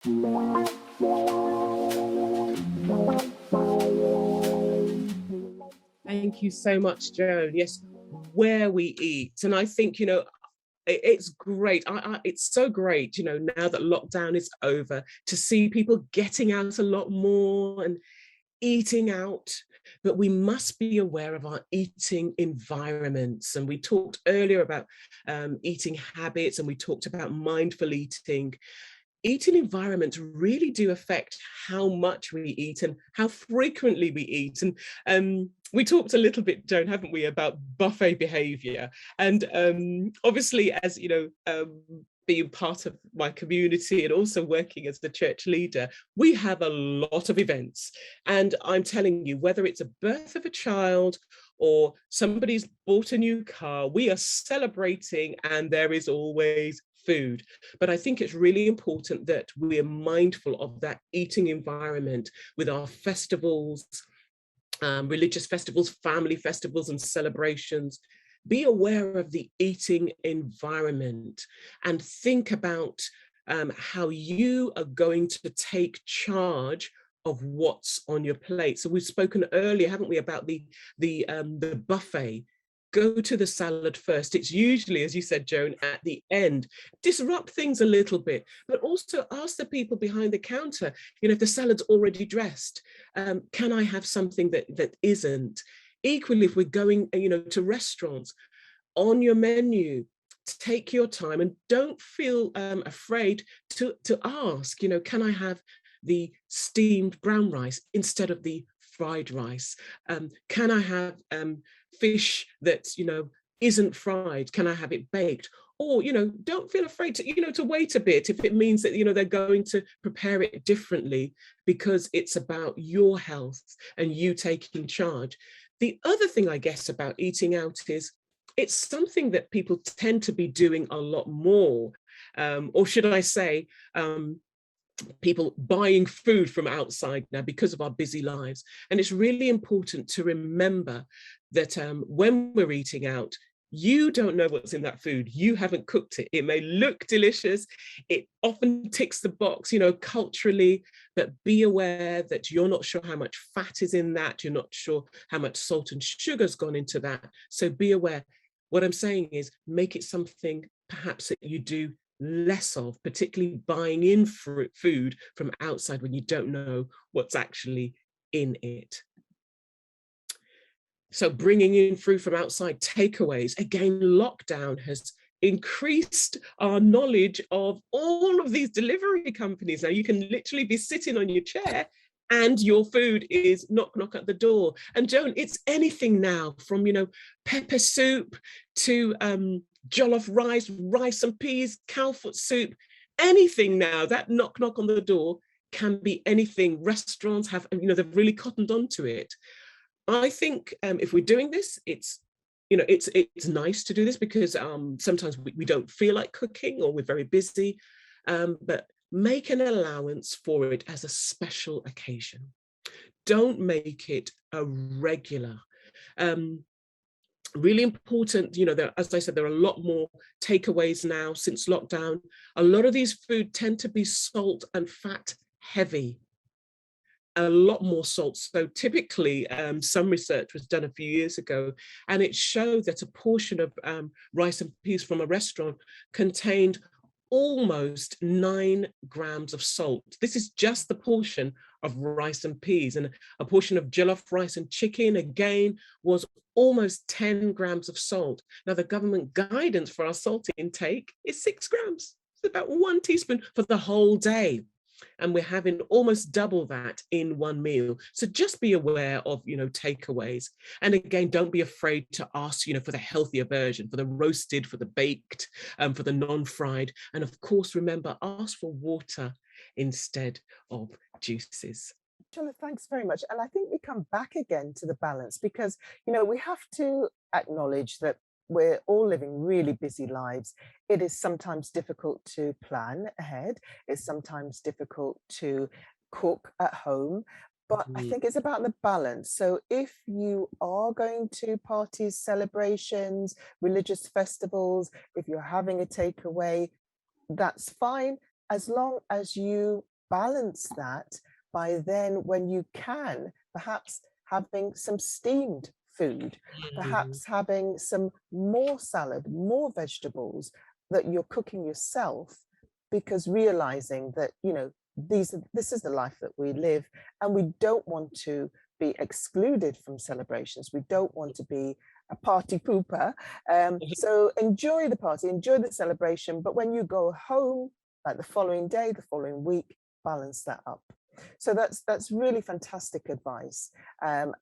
Thank you so much, Joan. Yes, where we eat. And I think, it's great. It's so great, now that lockdown is over, to see people getting out a lot more and eating out. But we must be aware of our eating environments. And we talked earlier about eating habits, and we talked about mindful eating. Eating environments really do affect how much we eat and how frequently we eat. And we talked a little bit, Joan, haven't we, about buffet behavior. And obviously, as you know, being part of my community and also working as the church leader, we have a lot of events. And I'm telling you, whether it's a birth of a child or somebody's bought a new car, we are celebrating, and there is always food. But I think it's really important that we are mindful of that eating environment with our festivals, religious festivals, family festivals and celebrations. Be aware of the eating environment and think about how you are going to take charge of what's on your plate. So we've spoken earlier, haven't we, about the buffet. Go to the salad first. It's usually, as you said, Joan, at the end. Disrupt things a little bit, but also ask the people behind the counter, if the salad's already dressed, can I have something that isn't? Equally, if we're going, to restaurants, on your menu, take your time and don't feel afraid to ask, can I have the steamed brown rice instead of the fried rice? Can I have fish that isn't fried? Can I have it baked? Or don't feel afraid to to wait a bit if it means that they're going to prepare it differently, because it's about your health and you taking charge. The other thing, I guess, about eating out is it's something that people tend to be doing a lot more, or should I say, people buying food from outside now because of our busy lives. And it's really important to remember that when we're eating out, you don't know what's in that food. You haven't cooked it. It may look delicious. It often ticks the box, culturally, but be aware that you're not sure how much fat is in that. You're not sure how much salt and sugar's gone into that. So be aware. What I'm saying is, make it something perhaps that you do less of, particularly buying in food from outside when you don't know what's actually in it. So bringing in food from outside, takeaways. Again, lockdown has increased our knowledge of all of these delivery companies. Now you can literally be sitting on your chair and your food is knock, knock at the door. And Joan, it's anything now from, pepper soup to jollof rice, rice and peas, cowfoot soup, anything now. That knock, knock on the door can be anything. Restaurants have, they've really cottoned onto it. I think if we're doing this, it's nice to do this because sometimes we don't feel like cooking or we're very busy, but make an allowance for it as a special occasion. Don't make it a regular. Really important, as I said, there are a lot more takeaways now since lockdown. A lot of these food tend to be salt and fat heavy. A lot more salt. So typically, some research was done a few years ago, and it showed that a portion of rice and peas from a restaurant contained almost 9 grams of salt. This is just the portion of rice and peas, and a portion of jollof rice and chicken, again, was almost 10 grams of salt. Now, the government guidance for our salt intake is 6 grams. It's about 1 teaspoon for the whole day. And we're having almost double that in one meal. So just be aware of, takeaways. And again, don't be afraid to ask, for the healthier version, for the roasted, for the baked, for the non-fried. And of course, remember, ask for water instead of juices. Joanna, thanks very much. And I think we come back again to the balance because, we have to acknowledge that we're all living really busy lives. It is sometimes difficult to plan ahead. It's sometimes difficult to cook at home. But I think it's about the balance. So if you are going to parties, celebrations, religious festivals, if you're having a takeaway, that's fine, as long as you balance that by then, when you can, perhaps having some steamed food, Mm. perhaps having some more salad, more vegetables that you're cooking yourself, because realizing that, this is the life that we live, and we don't want to be excluded from celebrations. We don't want to be a party pooper. So enjoy the party, enjoy the celebration, but when you go home, like the following day, the following week, balance that up. So that's really fantastic advice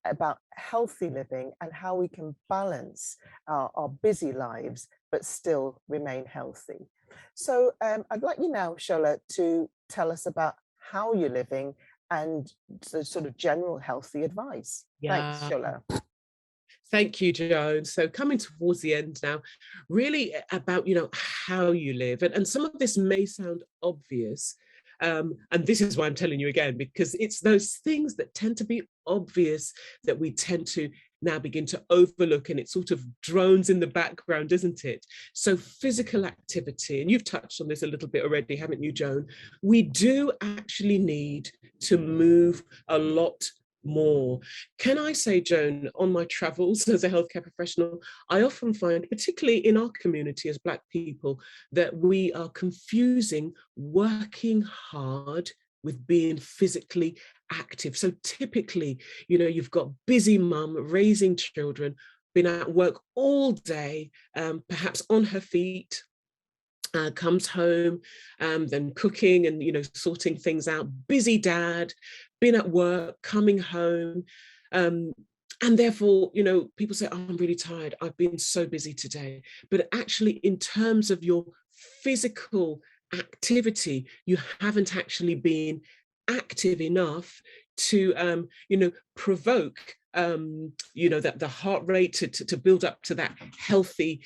about healthy living and how we can balance our busy lives but still remain healthy. So I'd like you now, Shola, to tell us about how you're living and the sort of general healthy advice. Thanks, Yeah. Shola. Thank you, Joan. So coming towards the end now, really about, how you live. And some of this may sound obvious. And this is why I'm telling you again, because it's those things that tend to be obvious that we tend to now begin to overlook, and it sort of drones in the background, isn't it? So physical activity, and you've touched on this a little bit already, haven't you, Joan? We do actually need to move a lot more. Can I say, Joan, on my travels as a healthcare professional, I often find, particularly in our community as Black people, that we are confusing working hard with being physically active. So typically, you've got busy mum raising children, been at work all day, perhaps on her feet, comes home, then cooking and sorting things out. Busy dad, been at work, coming home, and therefore people say, oh, I'm really tired. I've been so busy today. But actually, in terms of your physical activity, you haven't actually been active enough to provoke that the heart rate to build up to that healthy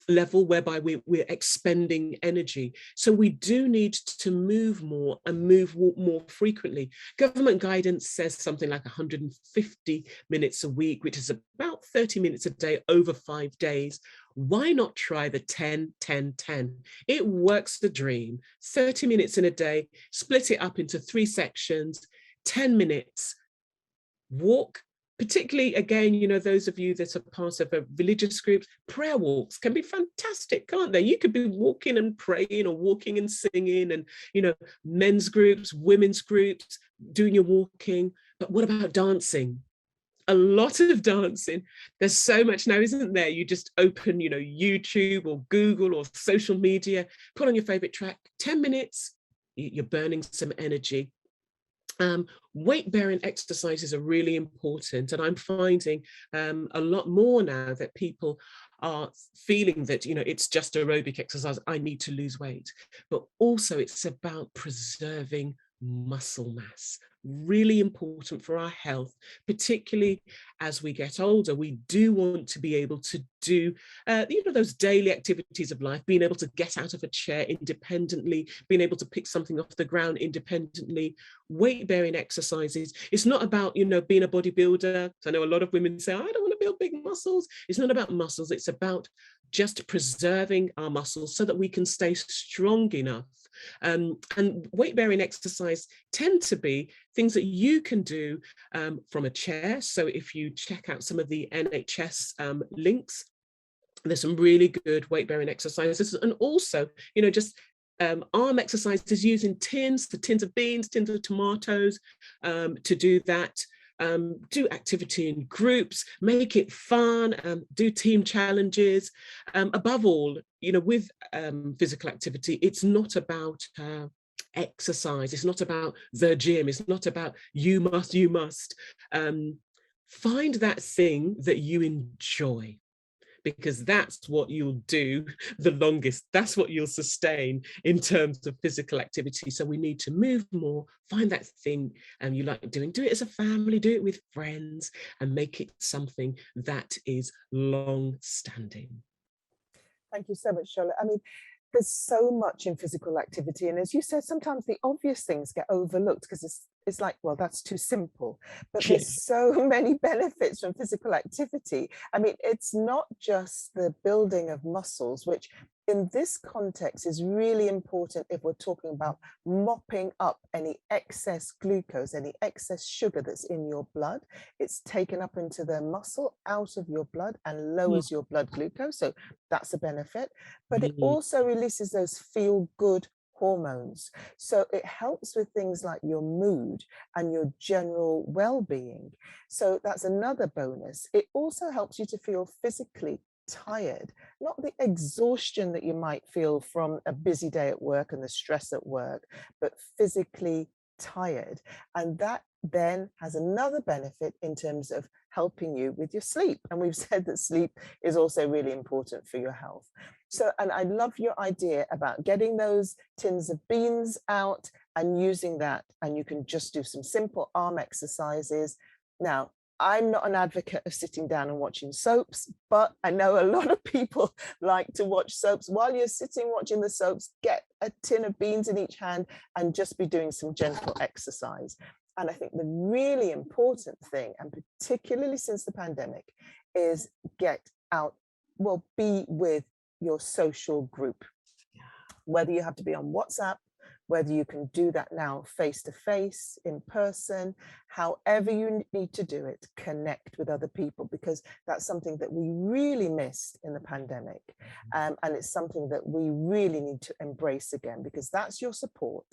level whereby we're expending energy. So we do need to move more and move more frequently. Government guidance says something like 150 minutes a week, which is about 30 minutes a day over 5 days. Why not try the 10, 10, 10? It works the dream. 30 minutes in a day, split it up into 3 sections, 10 minutes, walk, particularly again, those of you that are part of a religious group, prayer walks can be fantastic, can't they? You could be walking and praying or walking and singing, and men's groups, women's groups, doing your walking. But what about dancing? A lot of dancing. There's so much now, isn't there? You just open, YouTube or Google or social media, put on your favorite track, 10 minutes, you're burning some energy. Weight bearing exercises are really important, and I'm finding a lot more now that people are feeling that it's just aerobic exercise. I need to lose weight, but also it's about preserving muscle mass. Really important for our health, particularly as we get older. We do want to be able to do those daily activities of life, being able to get out of a chair independently, being able to pick something off the ground independently. Weight-bearing exercises, it's not about being a bodybuilder. I know a lot of women say, I don't want to build big muscles. It's not about muscles, it's about just preserving our muscles so that we can stay strong enough. And weight-bearing exercise tend to be things that you can do from a chair. So if you check out some of the NHS links, there's some really good weight-bearing exercises. And also, just arm exercises using the tins of beans, tins of tomatoes to do that. Do activity in groups, make it fun, do team challenges. Above all, with physical activity, it's not about exercise. It's not about the gym. It's not about you must. Find that thing that you enjoy, because that's what you'll do the longest. That's what you'll sustain in terms of physical activity. So we need to move more, find that thing you like doing, do it as a family, do it with friends, and make it something that is long-standing. Thank you so much, Charlotte. I mean, there's so much in physical activity. And as you said, sometimes the obvious things get overlooked because it's like, well, that's too simple. But there's so many benefits from physical activity. I mean, it's not just the building of muscles, which in this context is really important if we're talking about mopping up any excess glucose, any excess sugar that's in your blood. It's taken up into the muscle, out of your blood, and Mm, lowers your blood glucose. So that's a benefit. But it mm, also releases those feel good hormones. So it helps with things like your mood and your general well-being. So that's another bonus. It also helps you to feel physically tired, not the exhaustion that you might feel from a busy day at work and the stress at work, but physically tired. And that then has another benefit in terms of helping you with your sleep. And we've said that sleep is also really important for your health. So, and I love your idea about getting those tins of beans out and using that. And you can just do some simple arm exercises. Now, I'm not an advocate of sitting down and watching soaps, but I know a lot of people like to watch soaps. While you're sitting watching the soaps, get a tin of beans in each hand and just be doing some gentle exercise. And I think the really important thing, and particularly since the pandemic, is get out, well, be with your social group, whether you have to be on WhatsApp, whether you can do that now face to face, in person, however you need to do it, connect with other people, because that's something that we really missed in the pandemic. And it's something that we really need to embrace again, because that's your support.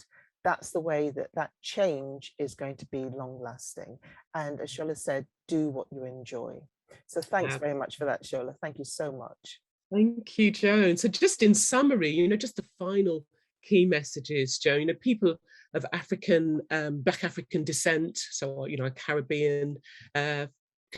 That's the way that that change is going to be long lasting. And as Shola said, do what you enjoy. So thanks yeah. very much for that, Shola. Thank you so much. Thank you, Joan. So just in summary, just the final key messages, Joan, people of African, Black African descent, so, Caribbean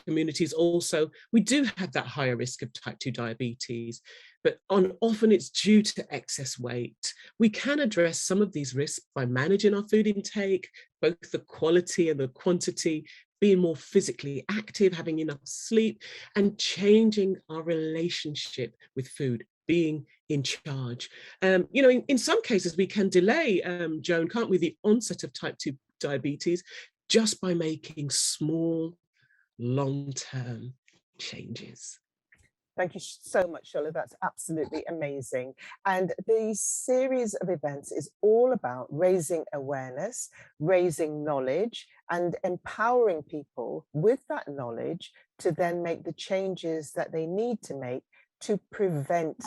communities also, we do have that higher risk of type 2 diabetes, but often it's due to excess weight. We can address some of these risks by managing our food intake, both the quality and the quantity, being more physically active, having enough sleep, and changing our relationship with food, being in charge. In some cases, we can delay, Joan, can't we, the onset of type 2 diabetes just by making small, long-term changes. Thank you so much, Shola. That's absolutely amazing. And the series of events is all about raising awareness, raising knowledge, and empowering people with that knowledge to then make the changes that they need to make to prevent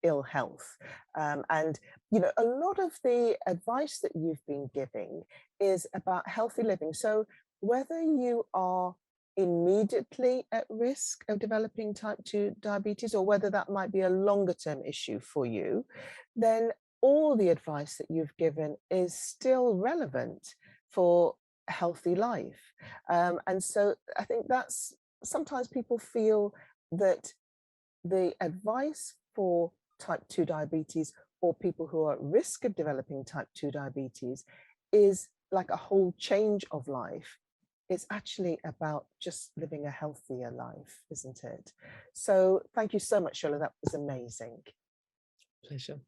ill health. And a lot of the advice that you've been giving is about healthy living. So whether you are immediately at risk of developing type 2 diabetes, or whether that might be a longer term issue for you, then all the advice that you've given is still relevant for a healthy life. And so I think that's sometimes people feel that the advice for type 2 diabetes, or people who are at risk of developing type 2 diabetes, is like a whole change of life. It's actually about just living a healthier life, isn't it? So thank you so much, Shola. That was amazing. Pleasure.